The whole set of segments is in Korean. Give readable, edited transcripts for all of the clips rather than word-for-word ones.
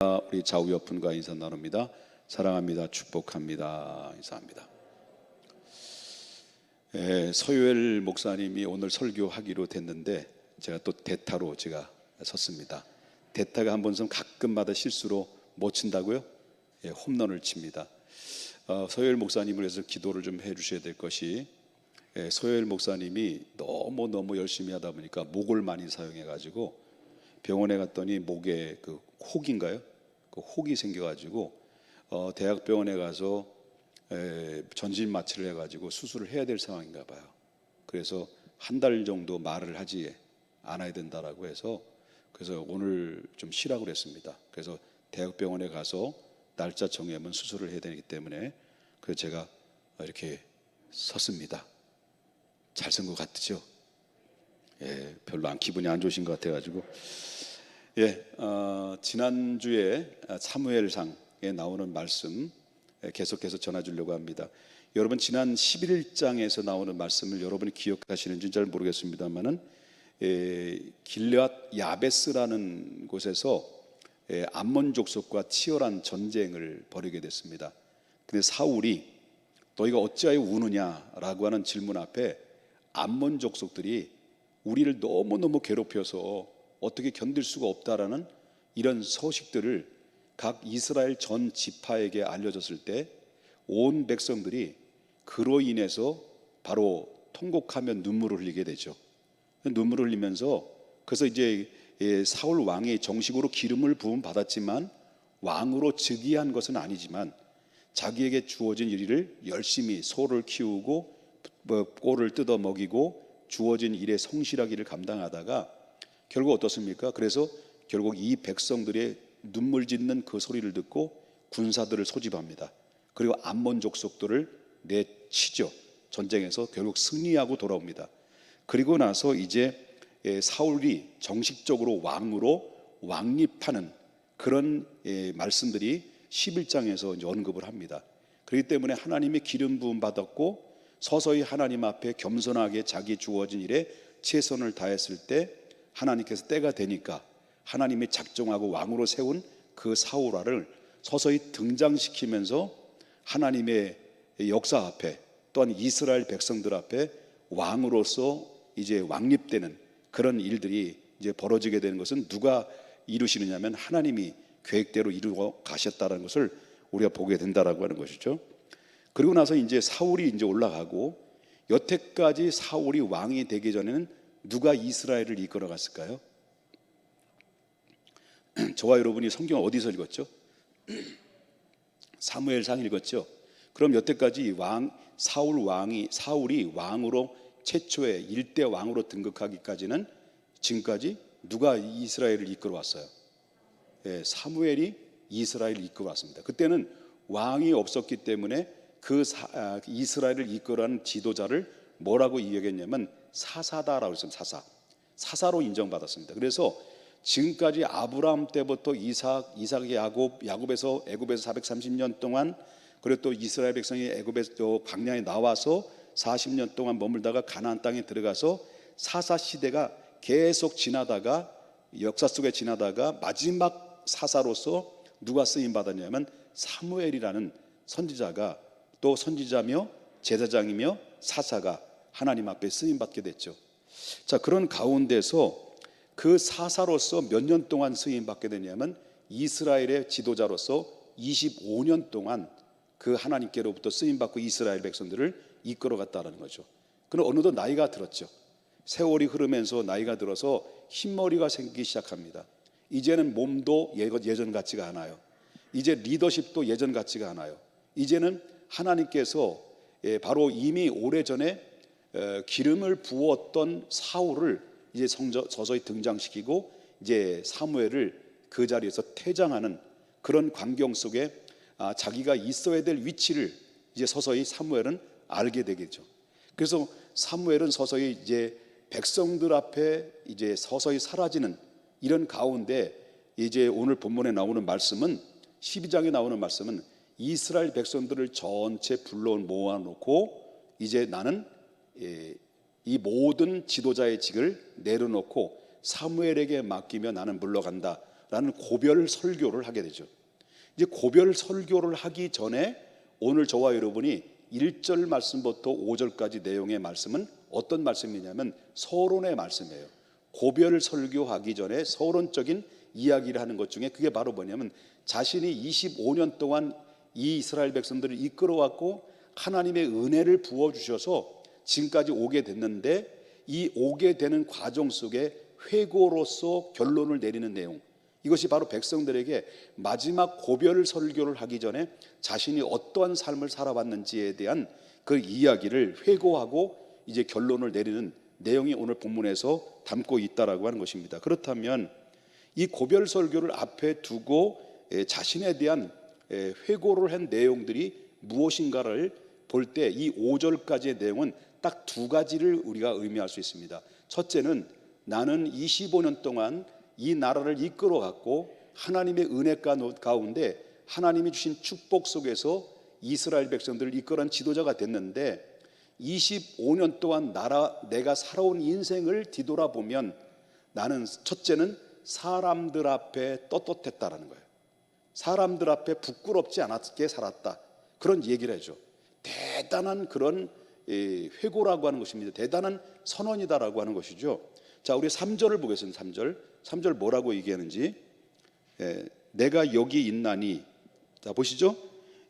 우리 좌우 옆분과 인사 나눕니다. 사랑합니다. 축복합니다. 인사합니다. 서유엘 목사님이 오늘 설교하기로 됐는데 제가 또 대타로 섰습니다. 대타가 한 번 좀 가끔마다 실수로 못 친다고요? 홈런을 칩니다. 서유엘 목사님을 위해서 기도를 좀 해주셔야 될 것이, 서유엘 목사님이 너무 열심히 하다 보니까 목을 많이 사용해가지고 병원에 갔더니 목에 그 혹인가요? 그 혹이 생겨가지고 대학병원에 가서 전신 마취를 해가지고 수술을 해야 될 상황인가 봐요. 그래서 한 달 정도 말을 하지 않아야 된다라고 해서, 그래서 오늘 좀 쉬라고 그랬습니다. 그래서 대학병원에 가서 날짜 정하면 수술을 해야 되기 때문에 그래서 제가 이렇게 섰습니다. 잘 쓴 것 같죠? 별로 기분이 안 좋으신 것 같아가지고. 지난주에 사무엘상에 나오는 말씀 계속해서 전해주려고 합니다. 여러분, 지난 11장에서 나오는 말씀을 여러분이 기억하시는지 잘 모르겠습니다만은, 길앗 야베스라는 곳에서 암몬 족속과 치열한 전쟁을 벌이게 됐습니다. 근데 사울이 너희가 어찌하여 우느냐라고 하는 질문 앞에 암몬 족속들이 우리를 너무너무 괴롭혀서 어떻게 견딜 수가 없다라는 이런 소식들을 각 이스라엘 전 지파에게 알려졌을 때 온 백성들이 그로 인해서 바로 통곡하며 눈물을 흘리게 되죠. 눈물을 흘리면서, 그래서 이제 사울 왕이 정식으로 기름을 부음 받았지만 왕으로 즉위한 것은 아니지만 자기에게 주어진 일을 열심히 소를 키우고 꼴을 뜯어 먹이고 주어진 일에 성실하기를 감당하다가 결국 어떻습니까? 그래서 결국 이 백성들의 눈물 짓는 그 소리를 듣고 군사들을 소집합니다. 그리고 암몬 족속들을 내치죠. 전쟁에서 결국 승리하고 돌아옵니다. 그리고 나서 이제 사울이 정식적으로 왕으로 왕립하는 그런 말씀들이 11장에서 이제 언급을 합니다. 그렇기 때문에 하나님의 기름 부음 받았고 서서히 하나님 앞에 겸손하게 자기 주어진 일에 최선을 다했을 때 하나님께서 때가 되니까 하나님이 작정하고 왕으로 세운 그 사울화를 서서히 등장시키면서 하나님의 역사 앞에 또한 이스라엘 백성들 앞에 왕으로서 이제 왕립되는 그런 일들이 이제 벌어지게 되는 것은 누가 이루시느냐면 하나님이 계획대로 이루어 가셨다는 것을 우리가 보게 된다라고 하는 것이죠. 그리고 나서 이제 사울이 이제 올라가고, 여태까지 사울이 왕이 되기 전에는 누가 이스라엘을 이끌어 갔을까요? 저와 여러분이 성경 어디서 읽었죠? 사무엘상 읽었죠? 그럼 여태까지 사울이 왕으로 최초의 일대 왕으로 등극하기까지는 지금까지 누가 이스라엘을 이끌어 왔어요? 사무엘이 이스라엘을 이끌어 왔습니다. 그때는 왕이 없었기 때문에 이스라엘을 이끌어가는 지도자를 뭐라고 이야기했냐면 사사다라고 했습니다. 사사로 인정받았습니다. 그래서 지금까지 아브라함 때부터 이삭, 야곱에서 애굽에서 430년 동안, 그리고 또 이스라엘 백성이 애굽에서 광야에 나와서 40년 동안 머물다가 가나안 땅에 들어가서 사사 시대가 계속 지나다가 역사 속에 지나다가 마지막 사사로서 누가 쓰임 받았냐면 사무엘이라는 선지자가, 또 선지자며 제사장이며 사사가 하나님 앞에 쓰임 받게 됐죠. 자, 그런 가운데서 그 사사로서 몇 년 동안 쓰임 받게 되냐면 이스라엘의 지도자로서 25년 동안 그 하나님께로부터 쓰임 받고 이스라엘 백성들을 이끌어 갔다는 거죠. 그럼 어느덧 나이가 들었죠. 세월이 흐르면서 나이가 들어서 흰머리가 생기기 시작합니다. 이제는 몸도 예전 같지가 않아요. 이제 리더십도 예전 같지가 않아요. 이제는 하나님께서 바로 이미 오래전에 기름을 부었던 사울을 이제 서서히 등장시키고 이제 사무엘을 그 자리에서 퇴장하는 그런 광경 속에 자기가 있어야 될 위치를 이제 서서히 사무엘은 알게 되겠죠. 그래서 사무엘은 서서히 이제 백성들 앞에 이제 서서히 사라지는 이런 가운데, 이제 오늘 본문에 나오는 말씀은 12장에 나오는 말씀은 이스라엘 백성들을 전체 모아놓고 이제 나는 이 모든 지도자의 직을 내려놓고 사무엘에게 맡기며 나는 물러간다 라는 고별 설교를 하게 되죠. 이제 고별 설교를 하기 전에 오늘 저와 여러분이 1절 말씀부터 5절까지 내용의 말씀은 어떤 말씀이냐면 서론의 말씀이에요. 고별 설교하기 전에 서론적인 이야기를 하는 것 중에 그게 바로 뭐냐면 자신이 25년 동안 이 이스라엘 백성들을 이끌어왔고 하나님의 은혜를 부어주셔서 지금까지 오게 됐는데 이 오게 되는 과정 속에 회고로서 결론을 내리는 내용, 이것이 바로 백성들에게 마지막 고별 설교를 하기 전에 자신이 어떠한 삶을 살아왔는지에 대한 그 이야기를 회고하고 이제 결론을 내리는 내용이 오늘 본문에서 담고 있다라고 하는 것입니다. 그렇다면 이 고별 설교를 앞에 두고 자신에 대한 회고를 한 내용들이 무엇인가를 볼 때 이 5절까지의 내용은 딱 두 가지를 우리가 의미할 수 있습니다. 첫째는 나는 25년 동안 이 나라를 이끌어갔고 하나님의 은혜 가운데 하나님이 주신 축복 속에서 이스라엘 백성들을 이끌어간 지도자가 됐는데 25년 동안 내가 살아온 인생을 뒤돌아보면 나는 첫째는 사람들 앞에 떳떳했다라는 거예요. 사람들 앞에 부끄럽지 않게 살았다, 그런 얘기를 해줘. 대단한 그런 회고라고 하는 것입니다. 대단한 선언이다라고 하는 것이죠. 자, 우리 3절을 보겠습니다. 3절 뭐라고 얘기하는지. 내가 여기 있나니, 자 보시죠.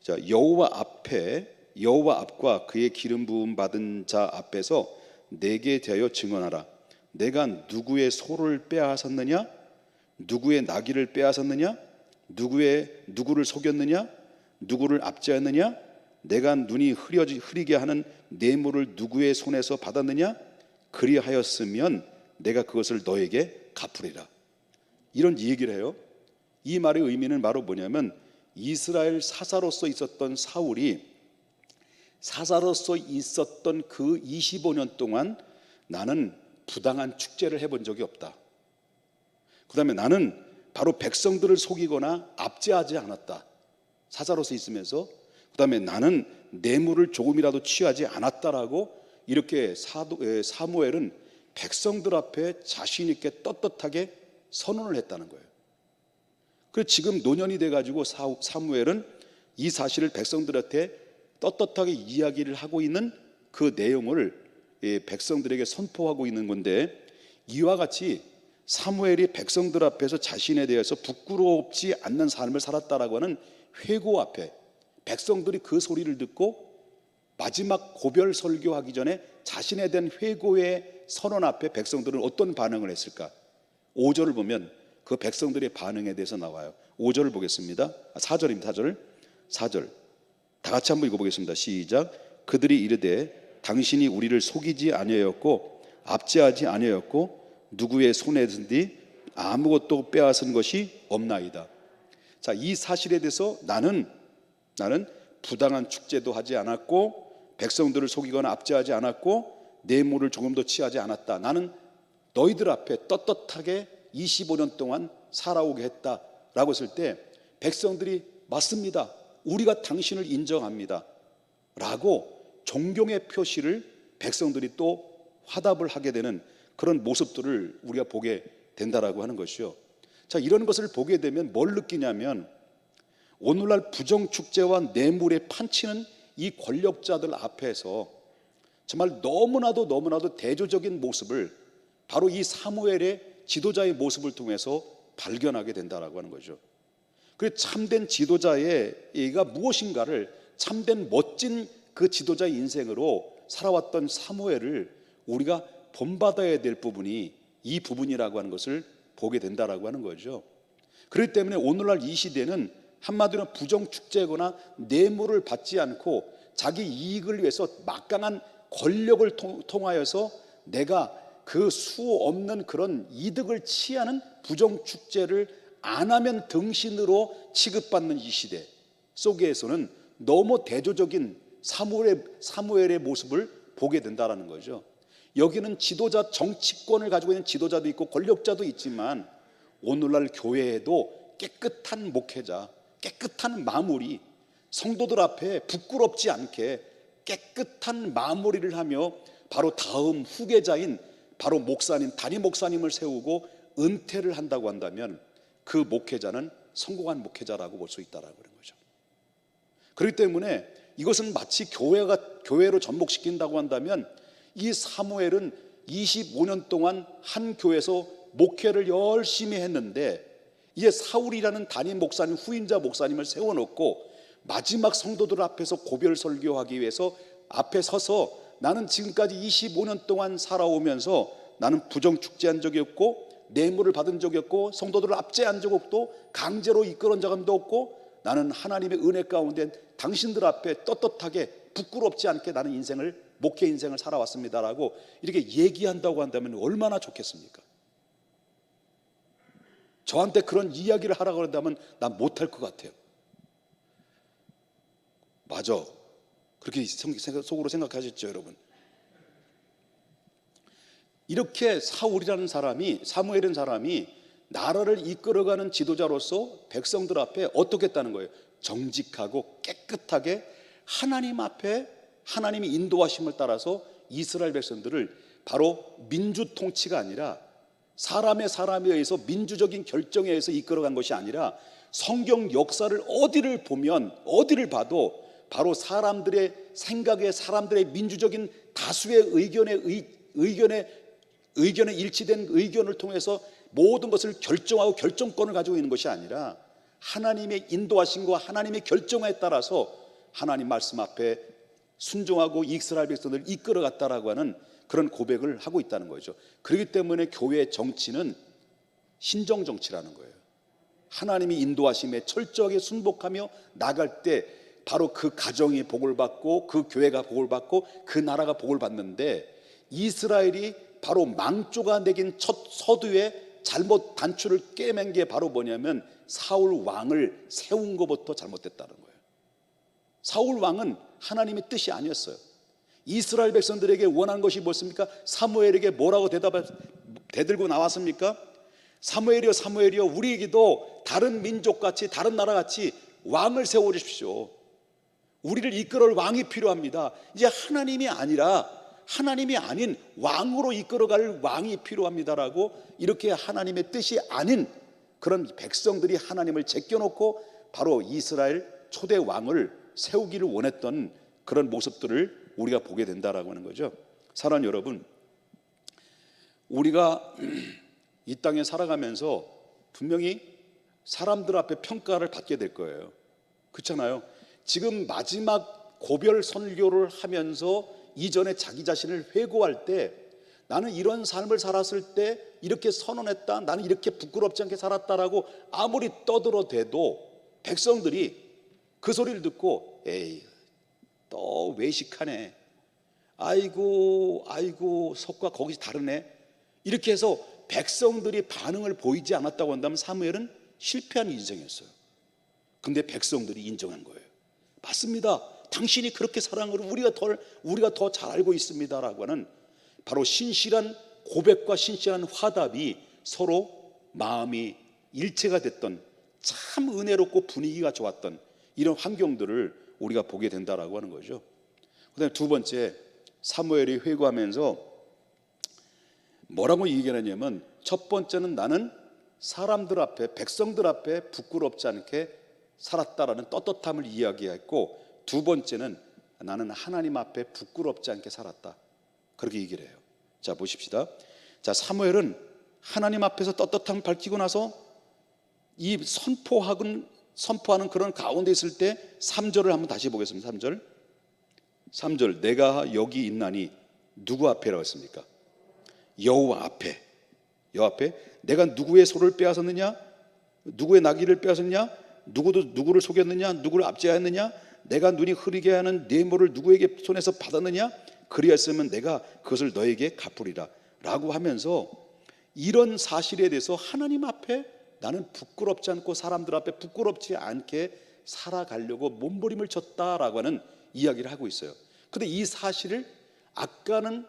자, 여호와 앞과 그의 기름 부음 받은 자 앞에서 내게 대하여 증언하라. 내가 누구의 소를 빼앗았느냐? 누구의 나귀를 빼앗았느냐? 누구를 속였느냐? 누구를 압제하느냐? 내가 눈이 흐리게 하는 뇌물을 누구의 손에서 받았느냐? 그리하였으면 내가 그것을 너에게 갚으리라. 이런 얘기를 해요. 이 말의 의미는 바로 뭐냐면 이스라엘 사사로서 있었던 사울이 사사로서 있었던 그 25년 동안 나는 부당한 축제를 해본 적이 없다. 그 다음에 나는 바로 백성들을 속이거나 압제하지 않았다. 사사로서 있으면서. 그 다음에 나는 뇌물을 조금이라도 취하지 않았다라고 이렇게 사무엘은 백성들 앞에 자신 있게 떳떳하게 선언을 했다는 거예요. 그래서 지금 노년이 돼가지고 사무엘은 이 사실을 백성들한테 떳떳하게 이야기를 하고 있는 그 내용을 백성들에게 선포하고 있는 건데, 이와 같이 사무엘이 백성들 앞에서 자신에 대해서 부끄럽지 않는 삶을 살았다라고 하는 회고 앞에 백성들이 그 소리를 듣고 마지막 고별 설교하기 전에 자신에 대한 회고의 선언 앞에 백성들은 어떤 반응을 했을까? 5절을 보면 그 백성들의 반응에 대해서 나와요. 5절을 보겠습니다. 4절입니다. 4절 다 같이 한번 읽어보겠습니다. 시작. 그들이 이르되 당신이 우리를 속이지 아니하였고 압제하지 아니하였고 누구의 손에 든지 아무것도 빼앗은 것이 없나이다. 자, 이 사실에 대해서 나는 부당한 축제도 하지 않았고 백성들을 속이거나 압제하지 않았고 뇌물을 조금도 취하지 않았다. 나는 너희들 앞에 떳떳하게 25년 동안 살아오게 했다라고 했을 때 백성들이 맞습니다, 우리가 당신을 인정합니다 라고 존경의 표시를 백성들이 또 화답을 하게 되는 그런 모습들을 우리가 보게 된다라고 하는 것이요. 자, 이런 것을 보게 되면 뭘 느끼냐면 오늘날 부정축제와 뇌물에 판치는 이 권력자들 앞에서 정말 너무나도 대조적인 모습을 바로 이 사무엘의 지도자의 모습을 통해서 발견하게 된다라고 하는 거죠. 그 참된 지도자가 무엇인가를, 참된 멋진 그 지도자의 인생으로 살아왔던 사무엘을 우리가 본받아야 될 부분이 이 부분이라고 하는 것을 보게 된다라고 하는 거죠. 그렇기 때문에 오늘날 이 시대는 한마디로 부정축제거나 뇌물을 받지 않고 자기 이익을 위해서 막강한 권력을 통하여서 내가 그 수 없는 그런 이득을 취하는 부정축제를 안 하면 등신으로 취급받는 이 시대 속에서는 너무 대조적인 사무엘의 모습을 보게 된다는 거죠. 여기는 지도자, 정치권을 가지고 있는 지도자도 있고 권력자도 있지만 오늘날 교회에도 깨끗한 목회자, 깨끗한 마무리, 성도들 앞에 부끄럽지 않게 깨끗한 마무리를 하며 바로 다음 후계자인 바로 목사님, 담임 목사님을 세우고 은퇴를 한다고 한다면 그 목회자는 성공한 목회자라고 볼 수 있다라고 그런 거죠. 그렇기 때문에 이것은 마치 교회로 접목시킨다고 한다면 이 사무엘은 25년 동안 한 교회에서 목회를 열심히 했는데 이제 사울이라는 담임 목사님, 후임자 목사님을 세워놓고 마지막 성도들 앞에서 고별 설교하기 위해서 앞에 서서 나는 지금까지 25년 동안 살아오면서 나는 부정 축제한 적이 없고 뇌물을 받은 적이 없고 성도들을 압제한 적 없고 강제로 이끌은 적도 없고 나는 하나님의 은혜 가운데 당신들 앞에 떳떳하게 부끄럽지 않게 나는 목회 인생을 살아왔습니다라고 이렇게 얘기한다고 한다면 얼마나 좋겠습니까? 저한테 그런 이야기를 하라고 한다면 난 못할 것 같아요. 맞아, 그렇게 속으로 생각하셨죠 여러분? 이렇게 사무엘이라는 사람이 나라를 이끌어가는 지도자로서 백성들 앞에 어떻게 했다는 거예요? 정직하고 깨끗하게 하나님 앞에 하나님이 인도하심을 따라서 이스라엘 백성들을 바로 민주 통치가 아니라 사람에 의해서 민주적인 결정에 의해서 이끌어간 것이 아니라 성경 역사를 어디를 봐도 바로 사람들의 생각에 사람들의 민주적인 다수의 의견에 일치된 의견을 통해서 모든 것을 결정하고 결정권을 가지고 있는 것이 아니라 하나님의 인도하심과 하나님의 결정에 따라서 하나님 말씀 앞에 순종하고 이스라엘 백성들을 이끌어갔다라고 하는 그런 고백을 하고 있다는 거죠. 그렇기 때문에 교회의 정치는 신정 정치라는 거예요. 하나님이 인도하심에 철저하게 순복하며 나갈 때 바로 그 가정이 복을 받고 그 교회가 복을 받고 그 나라가 복을 받는데 이스라엘이 바로 망조가 내긴 첫 서두에 잘못 단추를 꿰맨 게 바로 뭐냐면 사울 왕을 세운 것부터 잘못됐다는 거예요. 사울 왕은 하나님의 뜻이 아니었어요. 이스라엘 백성들에게 원하는 것이 뭐습니까? 사무엘에게 뭐라고 대들고 나왔습니까? 사무엘이여 우리에게도 다른 민족같이 다른 나라같이 왕을 세워주십시오. 우리를 이끌어올 왕이 필요합니다. 이제 하나님이 아닌 왕으로 이끌어갈 왕이 필요합니다라고 이렇게 하나님의 뜻이 아닌 그런 백성들이 하나님을 제껴놓고 바로 이스라엘 초대 왕을 세우기를 원했던 그런 모습들을 우리가 보게 된다라고 하는 거죠. 사랑하는 여러분, 우리가 이 땅에 살아가면서 분명히 사람들 앞에 평가를 받게 될 거예요. 그렇잖아요. 지금 마지막 고별 선교를 하면서 이전에 자기 자신을 회고할 때 나는 이런 삶을 살았을 때 이렇게 선언했다, 나는 이렇게 부끄럽지 않게 살았다라고 아무리 떠들어대도 백성들이 그 소리를 듣고 에이 또 외식하네, 아이고 속과 거기 다르네, 이렇게 해서 백성들이 반응을 보이지 않았다고 한다면 사무엘은 실패한 인생이었어요. 근데 백성들이 인정한 거예요. 맞습니다, 당신이 그렇게 사랑을 우리가 더 잘 알고 있습니다라고 하는 바로 신실한 고백과 신실한 화답이 서로 마음이 일체가 됐던 참 은혜롭고 분위기가 좋았던 이런 환경들을 우리가 보게 된다라고 하는 거죠. 그다음에 두 번째, 사무엘이 회고하면서 뭐라고 얘기하냐면 첫 번째는 나는 사람들 앞에 백성들 앞에 부끄럽지 않게 살았다라는 떳떳함을 이야기했고, 두 번째는 나는 하나님 앞에 부끄럽지 않게 살았다, 그렇게 얘기를 해요. 자 보십시다. 자 사무엘은 하나님 앞에서 떳떳함을 밝히고 나서 이 선포하는 그런 가운데 있을 때 3절을 한번 다시 보겠습니다. 3절 내가 여기 있나니 누구 앞에라고 했습니까? 여호와 앞에. 내가 누구의 소를 빼앗았느냐, 누구의 나귀를 빼앗았냐, 누구를 속였느냐, 누구를 압제하였느냐, 내가 눈이 흐리게 하는 뇌물을 누구에게 손에서 받았느냐, 그리하였으면 내가 그것을 너에게 갚으리라 라고 하면서 이런 사실에 대해서 하나님 앞에 나는 부끄럽지 않고 사람들 앞에 부끄럽지 않게 살아가려고 몸부림을 쳤다라고 하는 이야기를 하고 있어요. 근데 이 사실을 아까는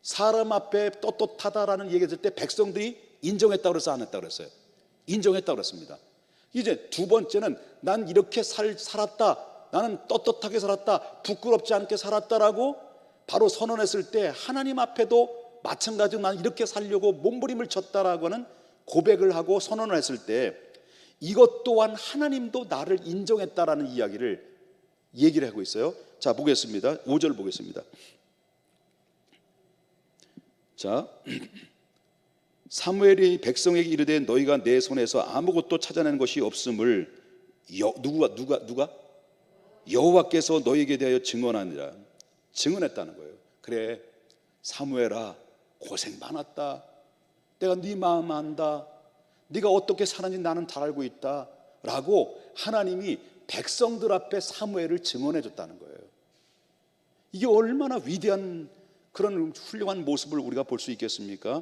사람 앞에 떳떳하다라는 얘기했을 때 백성들이 인정했다고 그래서 안 했다고 그랬어요? 인정했다고 그랬습니다. 이제 두 번째는 난 이렇게 살았다, 나는 떳떳하게 살았다, 부끄럽지 않게 살았다라고 바로 선언했을 때 하나님 앞에도 마찬가지로 난 이렇게 살려고 몸부림을 쳤다라고 하는 고백을 하고 선언을 했을 때 이것 또한 하나님도 나를 인정했다라는 이야기를 얘기를 하고 있어요. 자, 보겠습니다. 5절 보겠습니다. 자, 사무엘이 백성에게 이르되 너희가 내 손에서 아무것도 찾아낸 것이 없음을 누가 여호와께서 너희에게 대하여 증언하니라. 증언했다는 거예요. 그래, 사무엘아, 고생 많았다. 내가 네 마음 안다. 네가 어떻게 살았는지 나는 잘 알고 있다 라고 하나님이 백성들 앞에 사무엘을 증언해 줬다는 거예요. 이게 얼마나 위대한 그런 훌륭한 모습을 우리가 볼 수 있겠습니까?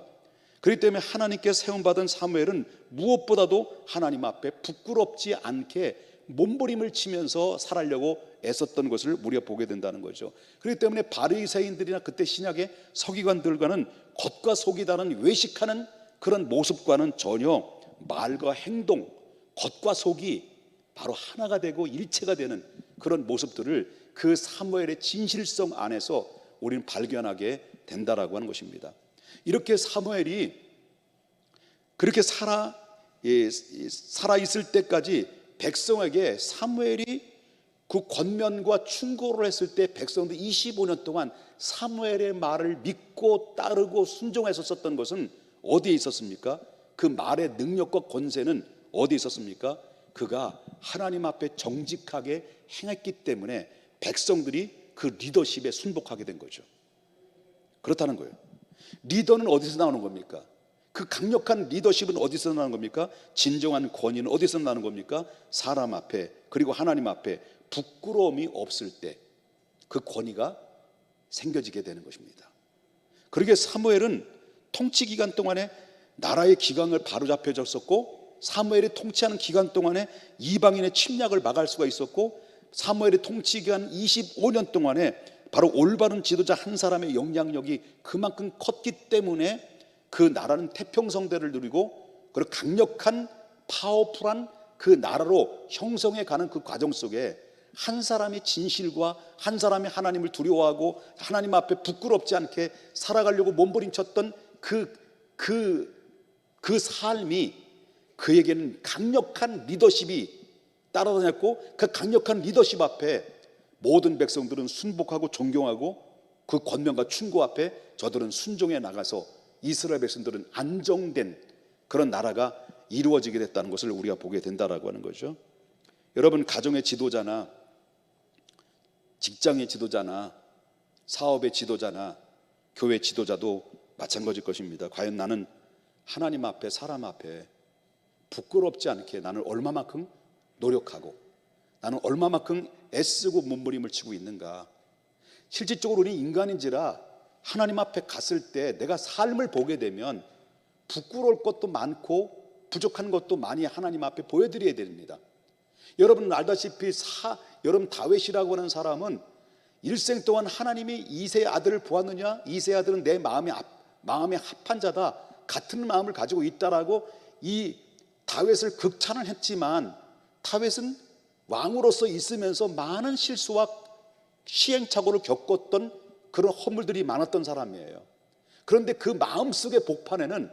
그렇기 때문에 하나님께 세움받은 사무엘은 무엇보다도 하나님 앞에 부끄럽지 않게 몸부림을 치면서 살아려고 애썼던 것을 우리가 보게 된다는 거죠. 그렇기 때문에 바리새인들이나 그때 신약의 서기관들과는 겉과 속이 다른 외식하는 그런 모습과는 전혀 말과 행동, 겉과 속이 바로 하나가 되고 일체가 되는 그런 모습들을 그 사무엘의 진실성 안에서 우리는 발견하게 된다라고 하는 것입니다. 이렇게 사무엘이 그렇게 살아 있을 때까지 백성에게 사무엘이 그 권면과 충고를 했을 때 백성들이 25년 동안 사무엘의 말을 믿고 따르고 순종했었던 것은 어디에 있었습니까? 그 말의 능력과 권세는 어디에 있었습니까? 그가 하나님 앞에 정직하게 행했기 때문에 백성들이 그 리더십에 순복하게 된 거죠. 그렇다는 거예요. 리더는 어디서 나오는 겁니까? 그 강력한 리더십은 어디서 나는 겁니까? 진정한 권위는 어디서 나는 겁니까? 사람 앞에 그리고 하나님 앞에 부끄러움이 없을 때 그 권위가 생겨지게 되는 것입니다. 그러게 사무엘은 통치 기간 동안에 나라의 기강을 바로잡혀 줬었고, 사무엘이 통치하는 기간 동안에 이방인의 침략을 막을 수가 있었고, 사무엘의 통치 기간 25년 동안에 바로 올바른 지도자 한 사람의 영향력이 그만큼 컸기 때문에 그 나라는 태평성대를 누리고 그리고 강력한 파워풀한 그 나라로 형성해 가는 그 과정 속에 한 사람이 진실과 한 사람이 하나님을 두려워하고 하나님 앞에 부끄럽지 않게 살아가려고 몸부림쳤던 그 삶이 그에게는 강력한 리더십이 따라다녔고, 그 강력한 리더십 앞에 모든 백성들은 순복하고 존경하고 그 권면과 충고 앞에 저들은 순종해 나가서 이스라엘 백성들은 안정된 그런 나라가 이루어지게 됐다는 것을 우리가 보게 된다라고 하는 거죠. 여러분, 가정의 지도자나 직장의 지도자나 사업의 지도자나 교회 지도자도 마찬가지일 것입니다. 과연 나는 하나님 앞에 사람 앞에 부끄럽지 않게 나는 얼마만큼 노력하고 나는 얼마만큼 애쓰고 몸부림을 치고 있는가. 실질적으로 우리 인간인지라 하나님 앞에 갔을 때 내가 삶을 보게 되면 부끄러울 것도 많고 부족한 것도 많이 하나님 앞에 보여드려야 됩니다. 여러분 알다시피 여러분 다윗이라고 하는 사람은 일생 동안 하나님이 이새의 아들을 보았느냐, 이새의 아들은 내 마음에 합한 자다, 같은 마음을 가지고 있다라고 이 다윗을 극찬을 했지만, 다윗은 왕으로서 있으면서 많은 실수와 시행착오를 겪었던 그런 허물들이 많았던 사람이에요. 그런데 그 마음속의 복판에는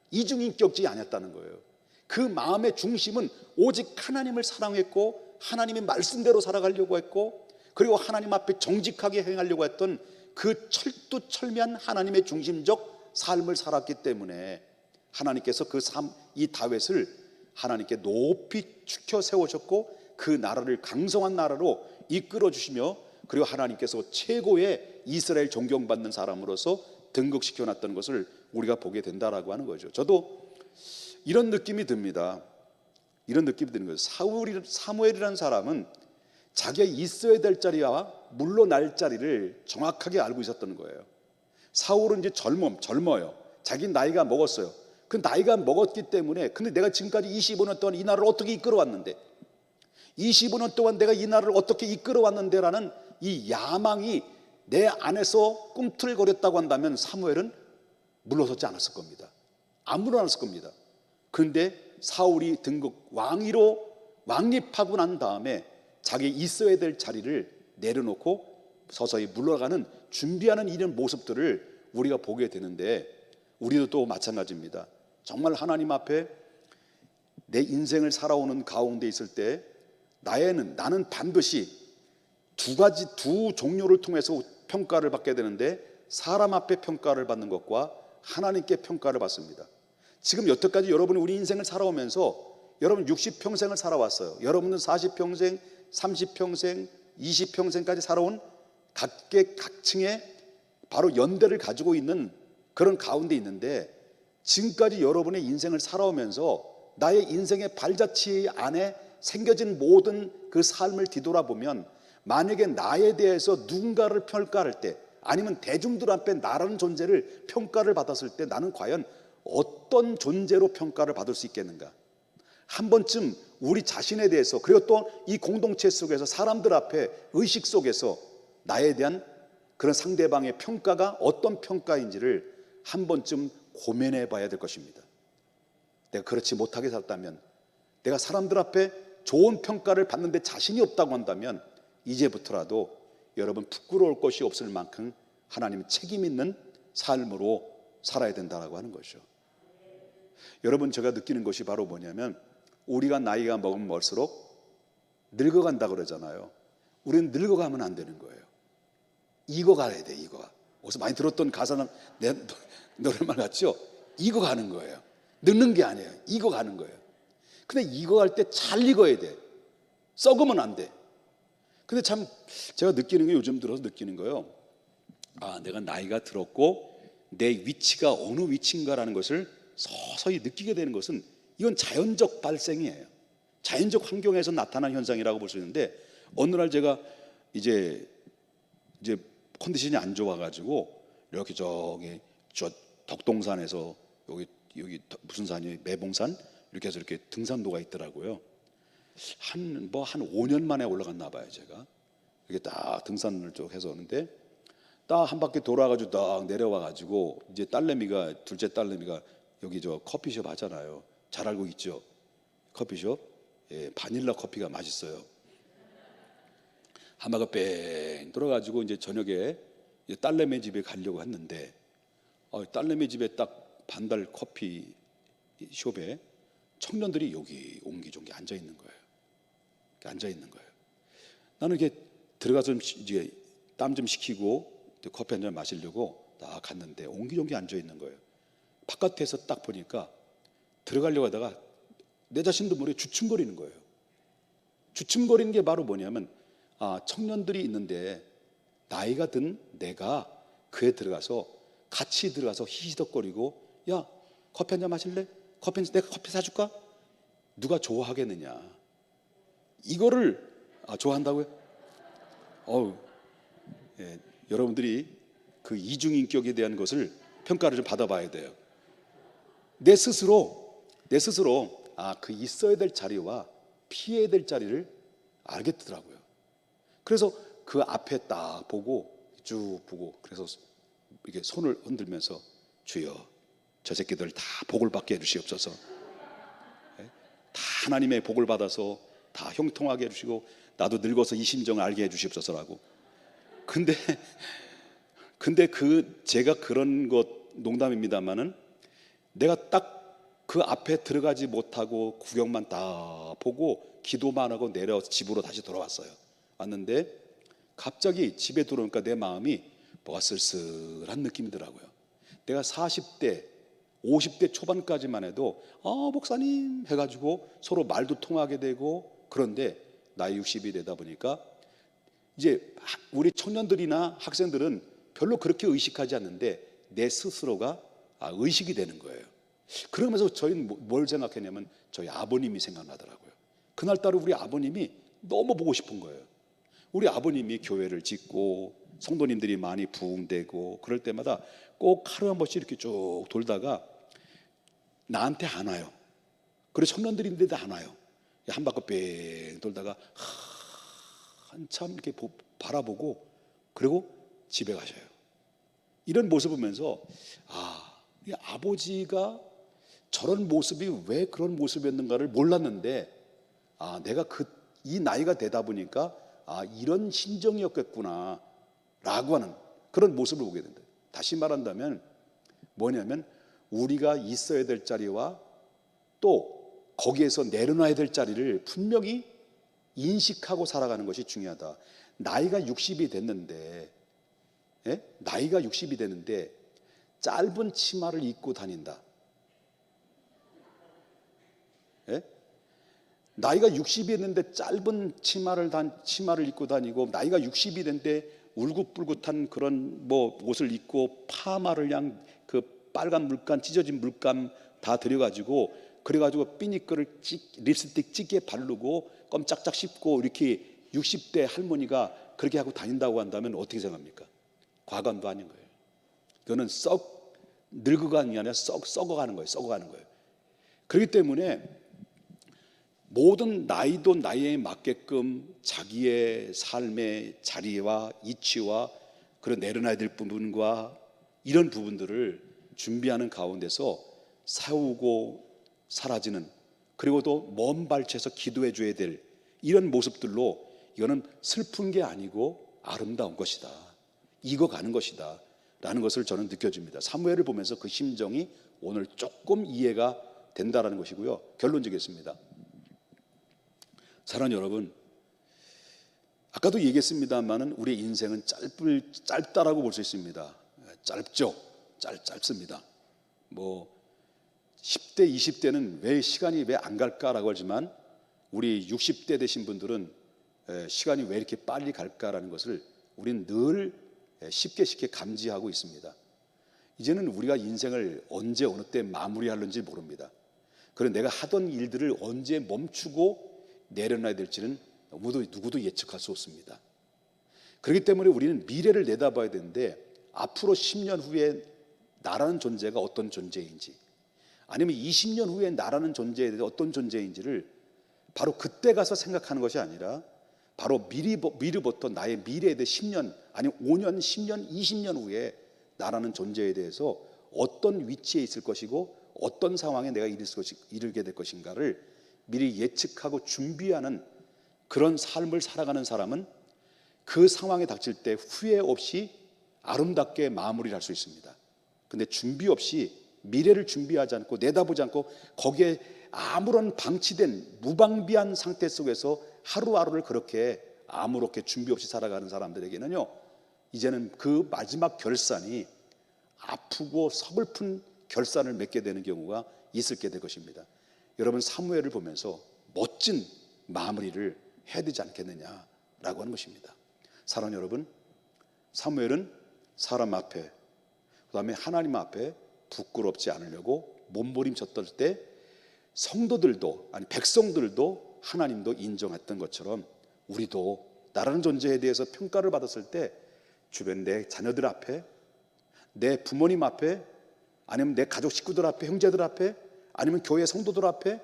이중인격지 아니었다는 거예요. 그 마음의 중심은 오직 하나님을 사랑했고 하나님의 말씀대로 살아가려고 했고, 그리고 하나님 앞에 정직하게 행하려고 했던 그 철두철미한 하나님의 중심적 삶을 살았기 때문에 하나님께서 이 다윗을 하나님께 높이 축혀 세우셨고 그 나라를 강성한 나라로 이끌어 주시며, 그리고 하나님께서 최고의 이스라엘 존경받는 사람으로서 등극시켜 놨던 것을 우리가 보게 된다라고 하는 거죠. 저도 이런 느낌이 듭니다. 이런 느낌이 드는 거예요. 사무엘이라는 사람은 자기가 있어야 될 자리와 물러날 자리를 정확하게 알고 있었던 거예요. 사울은 이제 젊어요. 자기 나이가 먹었어요. 그 나이가 먹었기 때문에, 근데 내가 지금까지 25년 동안 이 나라를 어떻게 이끌어왔는데, 25년 동안 내가 이 나라를 어떻게 이끌어왔는데라는 이 야망이 내 안에서 꿈틀거렸다고 한다면 사무엘은 물러서지 않았을 겁니다. 안 물러났을 겁니다. 그런데 사울이 등극 왕립하고 난 다음에 자기 있어야 될 자리를 내려놓고 서서히 물러가는 준비하는 이런 모습들을 우리가 보게 되는데, 우리도 또 마찬가지입니다. 정말 하나님 앞에 내 인생을 살아오는 가운데 있을 때 나는 반드시 두 종류를 통해서 평가를 받게 되는데, 사람 앞에 평가를 받는 것과 하나님께 평가를 받습니다. 지금 여태까지 여러분이 우리 인생을 살아오면서 여러분 60평생을 살아왔어요. 여러분은 40평생, 30평생, 20평생까지 살아온 각층의 바로 연대를 가지고 있는 그런 가운데 있는데, 지금까지 여러분의 인생을 살아오면서 나의 인생의 발자취 안에 생겨진 모든 그 삶을 뒤돌아보면, 만약에 나에 대해서 누군가를 평가할 때, 아니면 대중들 앞에 나라는 존재를 평가를 받았을 때 나는 과연 어떤 존재로 평가를 받을 수 있겠는가? 한 번쯤 우리 자신에 대해서, 그리고 또 이 공동체 속에서 사람들 앞에 의식 속에서 나에 대한 그런 상대방의 평가가 어떤 평가인지를 한 번쯤 고민해 봐야 될 것입니다. 내가 그렇지 못하게 살았다면, 내가 사람들 앞에 좋은 평가를 받는데 자신이 없다고 한다면, 이제부터라도 여러분 부끄러울 것이 없을 만큼 하나님 책임 있는 삶으로 살아야 된다고 하는 것이죠. 여러분, 제가 느끼는 것이 바로 뭐냐면, 우리가 나이가 먹으면 먹을수록 늙어간다 그러잖아요. 우리는 늙어가면 안 되는 거예요. 익어가야 돼. 익어가. 어디서 많이 들었던 가사는 내 노래말 같죠? 익어가는 거예요. 늙는 게 아니에요. 익어가는 거예요. 근데 익어갈 때 잘 익어야 돼. 썩으면 안 돼. 근데 참 제가 느끼는 게, 요즘 들어서 느끼는 거예요. 내가 나이가 들었고 내 위치가 어느 위치인가라는 것을 서서히 느끼게 되는 것은, 이건 자연적 발생이에요. 자연적 환경에서 나타난 현상이라고 볼 수 있는데, 어느 날 제가 이제 컨디션이 안 좋아가지고 이렇게 저 덕동산에서 여기 무슨 산이에요? 매봉산 이렇게 해서 이렇게 등산로가 있더라고요. 한 5년 만에 올라갔나 봐요. 제가 이렇게 딱 등산을 쭉 해서 오는데, 딱 한 바퀴 돌아가지고 딱 내려와가지고, 이제 둘째 딸내미가 여기 저 커피숍 하잖아요. 잘 알고 있죠? 커피숍. 예, 바닐라 커피가 맛있어요. 한 바퀴 뺑 돌아가지고 이제 저녁에 딸내미 집에 가려고 했는데, 딸내미 집에 딱 반달 커피 숍에 청년들이 여기 옹기종기 앉아 있는 거예요. 앉아 있는 거예요. 나는 이렇게 들어가서 이제 땀 좀 식히고 커피 한 잔 마시려고 딱 갔는데 옹기종기 앉아 있는 거예요. 바깥에서 딱 보니까 들어가려고 하다가 내 자신도 모르게 주춤거리는 거예요. 주춤거리는 게 바로 뭐냐면, 청년들이 있는데 나이가 든 내가 그에 들어가서 같이 들어가서 히히덕거리고, 야, 커피 한 잔 마실래? 내가 커피 사줄까? 누가 좋아하겠느냐? 이거를 좋아한다고요? 예, 여러분들이 그 이중인격에 대한 것을 평가를 좀 받아봐야 돼요. 내 스스로 그 있어야 될 자리와 피해야 될 자리를 알겠더라고요. 그래서 그 앞에 딱 보고 쭉 보고, 그래서 이렇게 손을 흔들면서, 주여, 저 새끼들 다 복을 받게 해주시옵소서. 다 하나님의 복을 받아서 다 형통하게 해주시고, 나도 늙어서 이 심정을 알게 해주시옵소서라고. 근데 제가 그런 것 농담입니다만은, 내가 딱 그 앞에 들어가지 못하고 구경만 딱 보고 기도만 하고 내려 집으로 다시 돌아왔어요. 왔는데 갑자기 집에 들어오니까 내 마음이 뭐가 쓸쓸한 느낌이더라고요. 내가 40대 50대 초반까지만 해도 목사님 해가지고 서로 말도 통하게 되고, 그런데 나이 60이 되다 보니까 이제 우리 청년들이나 학생들은 별로 그렇게 의식하지 않는데 내 스스로가 의식이 되는 거예요. 그러면서 저희는 뭘 생각했냐면, 저희 아버님이 생각나더라고요. 그날따라 우리 아버님이 너무 보고 싶은 거예요. 우리 아버님이 교회를 짓고 성도님들이 많이 부흥되고 그럴 때마다 꼭 하루 한 번씩 이렇게 쭉 돌다가 나한테 안 와요. 그래서 청년들인데도 안 와요. 한 바퀴 뺑 돌다가 한참 이렇게 바라보고 그리고 집에 가셔요. 이런 모습을 보면서 이 아버지가 저런 모습이 왜 그런 모습이었는가를 몰랐는데, 내가 이 나이가 되다 보니까 이런 심정이었겠구나 라고 하는 그런 모습을 보게 된다. 다시 말한다면 뭐냐면, 우리가 있어야 될 자리와 또 거기에서 내려놔야 될 자리를 분명히 인식하고 살아가는 것이 중요하다. 나이가 60이 됐는데, 나이가 60이 됐는데 짧은 치마를 입고 다닌다. 나이가 60이 됐는데 짧은 치마를 입고 다니고, 나이가 60이 됐는데 울긋불긋한 그런 옷을 입고 파마를 그냥 그 빨간 물감, 찢어진 물감 다 들여가지고, 그래가지고 삐니꺼를 립스틱 찌게 바르고 껌짝짝 씹고 이렇게 60대 할머니가 그렇게 하고 다닌다고 한다면 어떻게 생각합니까? 과감도 아닌 거예요. 그거는 썩 늙어가는 게 아니라 썩어가는 거예요. 썩어가는 거예요. 그렇기 때문에 모든 나이도 나이에 맞게끔 자기의 삶의 자리와 이치와 그런 내려놔야 될 부분과 이런 부분들을 준비하는 가운데서 세우고 사라지는, 그리고 또 먼 발치에서 기도해 줘야 될 이런 모습들로, 이거는 슬픈 게 아니고 아름다운 것이다, 익어가는 것이다 라는 것을 저는 느껴집니다. 사무엘을 보면서 그 심정이 오늘 조금 이해가 된다라는 것이고요. 결론 지겠습니다. 사랑하는 여러분, 아까도 얘기했습니다만은 우리의 인생은 짧다라고 볼 수 있습니다. 짧죠. 짧습니다. 10대, 20대는 왜 시간이 왜 안 갈까라고 하지만, 우리 60대 되신 분들은 시간이 왜 이렇게 빨리 갈까라는 것을 우리는 늘 쉽게 감지하고 있습니다. 이제는 우리가 인생을 언제 어느 때 마무리하는지 모릅니다. 그리고 내가 하던 일들을 언제 멈추고 내려놔야 될지는 누구도 예측할 수 없습니다. 그렇기 때문에 우리는 미래를 내다봐야 되는데, 앞으로 10년 후에 나라는 존재가 어떤 존재인지, 아니면 20년 후에 나라는 존재에 대해서 어떤 존재인지를 바로 그때 가서 생각하는 것이 아니라, 바로 미리부터 나의 미래에 대해 10년, 아니면 5년, 10년, 20년 후에 나라는 존재에 대해서 어떤 위치에 있을 것이고 어떤 상황에 내가 이르게 될 것인가를 미리 예측하고 준비하는 그런 삶을 살아가는 사람은 그 상황에 닥칠 때 후회 없이 아름답게 마무리를 할 수 있습니다. 근데 준비 없이, 미래를 준비하지 않고 내다보지 않고 거기에 아무런 방치된 무방비한 상태 속에서 하루하루를 그렇게 아무렇게 준비 없이 살아가는 사람들에게는요, 이제는 그 마지막 결산이 아프고 서글픈 결산을 맺게 되는 경우가 있게 될 것입니다. 여러분, 사무엘을 보면서 멋진 마무리를 해야 되지 않겠느냐라고 하는 것입니다. 사랑하는 여러분, 사무엘은 사람 앞에, 그 다음에 하나님 앞에 부끄럽지 않으려고 몸부림쳤던 때 성도들도, 아니 백성들도 하나님도 인정했던 것처럼, 우리도 나라는 존재에 대해서 평가를 받았을 때 주변 내 자녀들 앞에, 내 부모님 앞에, 아니면 내 가족 식구들 앞에, 형제들 앞에, 아니면 교회 성도들 앞에,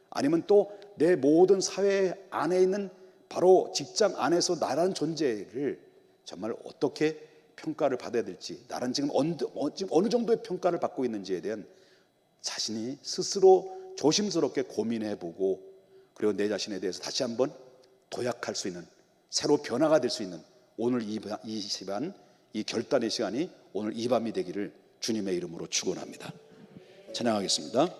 아니면 또 내 모든 사회 안에 있는 바로 직장 안에서 나라는 존재를 정말 어떻게 평가를 받아야 될지, 나는 지금 어느 정도의 평가를 받고 있는지에 대한 자신이 스스로 조심스럽게 고민해보고, 그리고 내 자신에 대해서 다시 한번 도약할 수 있는, 새로 변화가 될 수 있는 오늘 이 시간, 이 결단의 시간이 오늘 이 밤이 되기를 주님의 이름으로 축원합니다. 찬양하겠습니다.